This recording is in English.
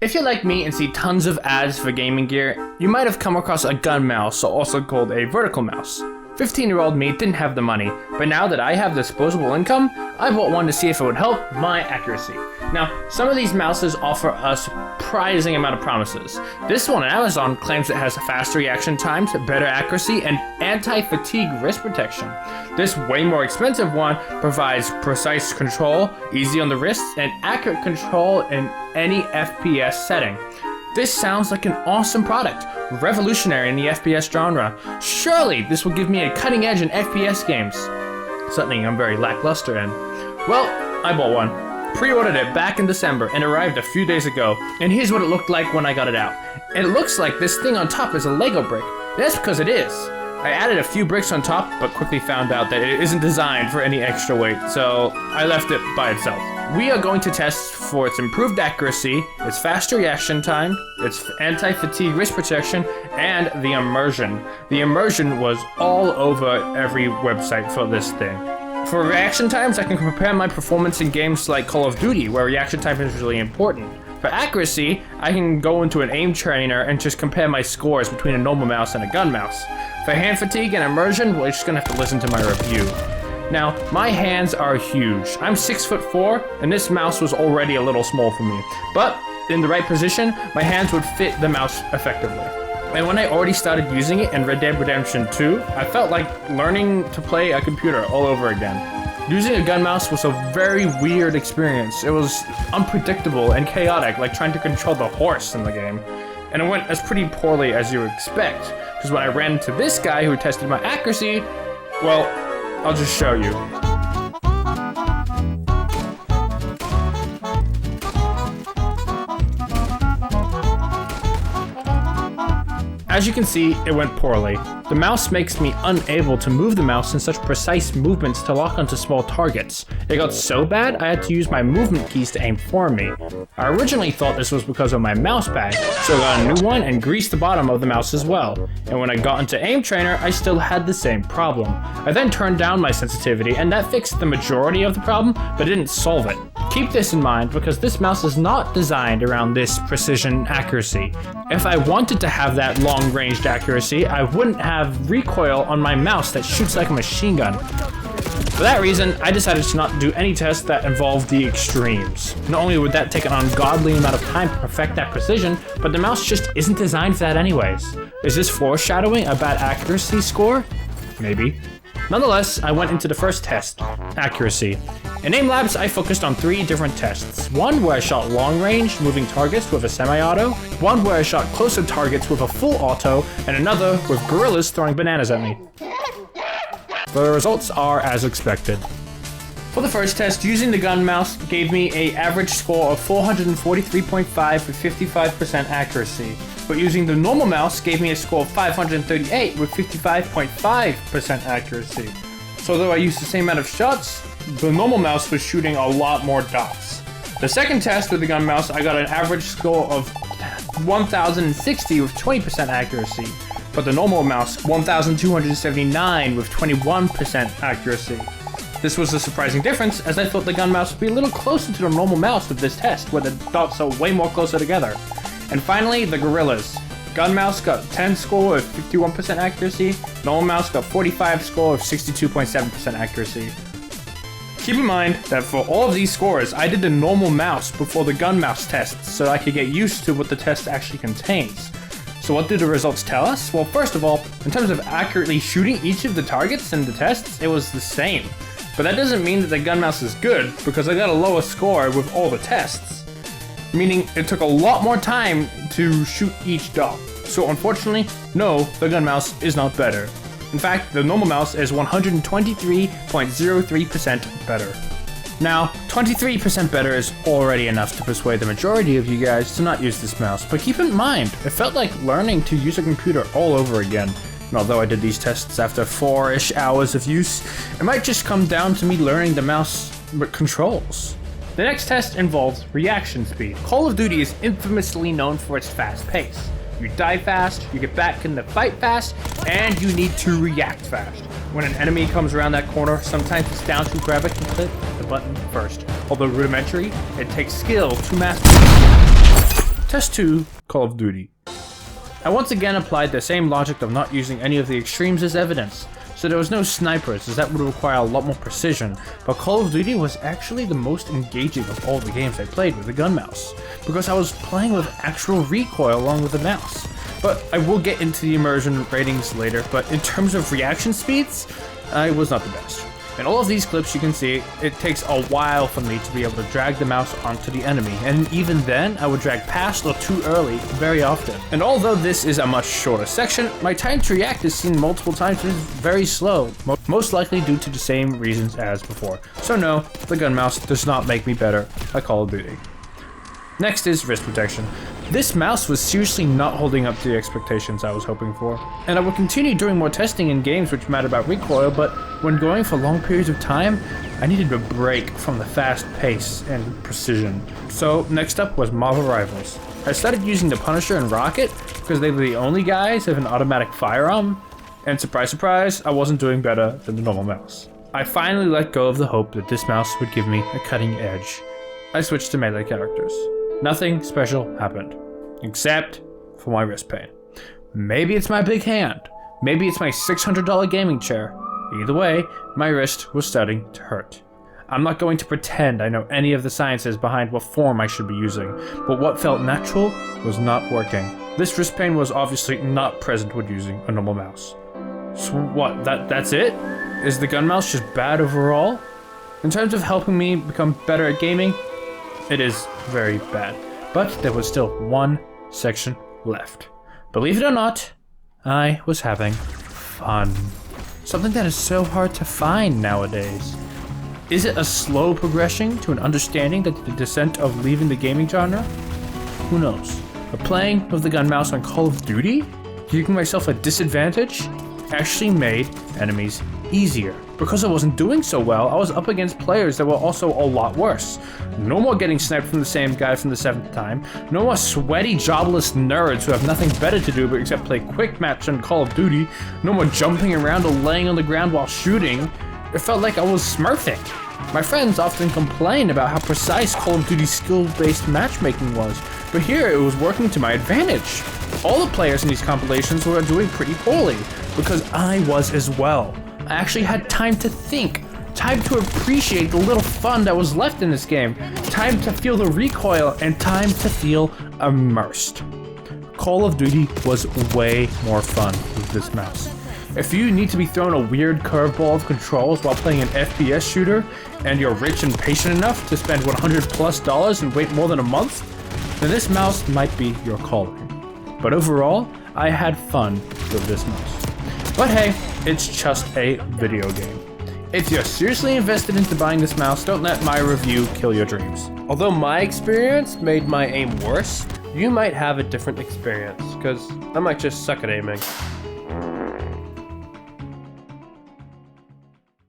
If you're like me and see tons of ads for gaming gear, you might have come across a gun mouse, also called a vertical mouse. 15-year-old me didn't have the money, but now that I have disposable income, I bought one to see if it would help my accuracy. Now, some of these mouses offer a surprising amount of promises. This one on Amazon claims it has fast reaction times, better accuracy, and anti-fatigue wrist protection. This way more expensive one provides precise control, easy on the wrists, and accurate control in any FPS setting. This sounds like an awesome product, revolutionary in the FPS genre. Surely this will give me a cutting edge in FPS games. Something I'm very lackluster in. Well, I bought one. Pre-ordered it back in December and arrived a few days ago, and here's what it looked like when I got it out. It looks like this thing on top is a Lego brick. That's because it is. I added a few bricks on top, but quickly found out that it isn't designed for any extra weight, so I left it by itself. We are going to test for its improved accuracy, its faster reaction time, its anti-fatigue wrist protection, and the immersion. The immersion was all over every website for this thing. For reaction times, I can compare my performance in games like Call of Duty, where reaction time is really important. For accuracy, I can go into an aim trainer and just compare my scores between a normal mouse and a gun mouse. For hand fatigue and immersion, well, you're just gonna have to listen to my review. Now, my hands are huge. I'm 6'4", and this mouse was already a little small for me. But, in the right position, my hands would fit the mouse effectively. And when I already started using it in Red Dead Redemption 2, I felt like learning to play a computer all over again. Using a gun mouse was a very weird experience. It was unpredictable and chaotic, like trying to control the horse in the game. And it went as pretty poorly as you would expect, because when I ran into this guy who tested my accuracy, well, I'll just show you. As you can see, it went poorly. The mouse makes me unable to move the mouse in such precise movements to lock onto small targets. It got so bad, I had to use my movement keys to aim for me. I originally thought this was because of my mouse pad, so I got a new one and greased the bottom of the mouse as well. And when I got into Aim Trainer, I still had the same problem. I then turned down my sensitivity, and that fixed the majority of the problem, but didn't solve it. Keep this in mind because this mouse is not designed around this precision accuracy. If I wanted to have that long-ranged accuracy, I wouldn't have recoil on my mouse that shoots like a machine gun. For that reason, I decided to not do any tests that involved the extremes. Not only would that take an ungodly amount of time to perfect that precision, but the mouse just isn't designed for that anyways. Is this foreshadowing a bad accuracy score? Maybe. Nonetheless, I went into the first test, accuracy. In Aim Labs, I focused on 3 different tests. One where I shot long-range, moving targets with a semi-auto, one where I shot closer targets with a full auto, and another with gorillas throwing bananas at me. The results are as expected. For the first test, using the gun mouse gave me an average score of 443.5 with 55% accuracy. But using the normal mouse gave me a score of 538 with 55.5% accuracy. So though I used the same amount of shots, the normal mouse was shooting a lot more dots. The second test with the gun mouse, I got an average score of 1060 with 20% accuracy. But the normal mouse, 1279 with 21% accuracy. This was a surprising difference, as I thought the gun mouse would be a little closer to the normal mouse with this test, where the dots are way more closer together. And finally, the gorillas. Gun mouse got 10 score with 51% accuracy, normal mouse got 45 score with 62.7% accuracy. Keep in mind that for all of these scores, I did the normal mouse before the gun mouse tests, so I could get used to what the test actually contains. So what do the results tell us? Well, first of all, in terms of accurately shooting each of the targets in the tests, it was the same. But that doesn't mean that the gun mouse is good, because I got a lower score with all the tests. Meaning it took a lot more time to shoot each dot. So unfortunately, no, the gun mouse is not better. In fact, the normal mouse is 123.03% better. Now, 23% better is already enough to persuade the majority of you guys to not use this mouse, but keep in mind, it felt like learning to use a computer all over again. And although I did these tests after 4-ish hours of use, it might just come down to me learning the mouse controls. The next test involves reaction speed. Call of Duty is infamously known for its fast pace. You die fast, you get back in the fight fast, and you need to react fast. When an enemy comes around that corner, sometimes it's down to grab it and click the button first. Although rudimentary, it takes skill to master. Test 2, Call of Duty. I once again applied the same logic of not using any of the extremes as evidence. So there was no snipers, as that would require a lot more precision, but Call of Duty was actually the most engaging of all the games I played with the gun mouse, because I was playing with actual recoil along with the mouse. But I will get into the immersion ratings later, but in terms of reaction speeds, I was not the best. In all of these clips you can see, it takes a while for me to be able to drag the mouse onto the enemy, and even then, I would drag past or too early very often. And although this is a much shorter section, my time to react is seen multiple times and is very slow, most likely due to the same reasons as before. So no, the gun mouse does not make me better at Call of Duty. Next is wrist protection. This mouse was seriously not holding up to the expectations I was hoping for, and I will continue doing more testing in games which matter about recoil, but when going for long periods of time, I needed a break from the fast pace and precision. So next up was Marvel Rivals. I started using the Punisher and Rocket because they were the only guys with an automatic firearm, and surprise surprise, I wasn't doing better than the normal mouse. I finally let go of the hope that this mouse would give me a cutting edge. I switched to melee characters. Nothing special happened, except for my wrist pain. Maybe it's my big hand, maybe it's my $600 gaming chair. Either way, my wrist was starting to hurt. I'm not going to pretend I know any of the sciences behind what form I should be using, but what felt natural was not working. This wrist pain was obviously not present when using a normal mouse. So what, that's it? Is the gun mouse just bad overall? In terms of helping me become better at gaming, it is very bad, but there was still one section left. Believe it or not, I was having fun. Something that is so hard to find nowadays. Is it a slow progression to an understanding that the descent of leaving the gaming genre? Who knows? But playing with the gun mouse on Call of Duty, giving myself a disadvantage, actually made enemies easier. Because I wasn't doing so well, I was up against players that were also a lot worse. No more getting sniped from the same guy from the 7th time. No more sweaty, jobless nerds who have nothing better to do but except play quick match on Call of Duty. No more jumping around or laying on the ground while shooting. It felt like I was smurfing. My friends often complain about how precise Call of Duty skill-based matchmaking was, but here it was working to my advantage. All the players in these compilations were doing pretty poorly, because I was as well. I actually had time to think, time to appreciate the little fun that was left in this game, time to feel the recoil, and time to feel immersed. Call of Duty was way more fun with this mouse. If you need to be thrown a weird curveball of controls while playing an FPS shooter, and you're rich and patient enough to spend $100+ and wait more than a month, then this mouse might be your calling. But overall, I had fun with this mouse. But hey, it's just a video game. If you're seriously invested into buying this mouse, don't let my review kill your dreams. Although my experience made my aim worse, you might have a different experience, because I might just suck at aiming.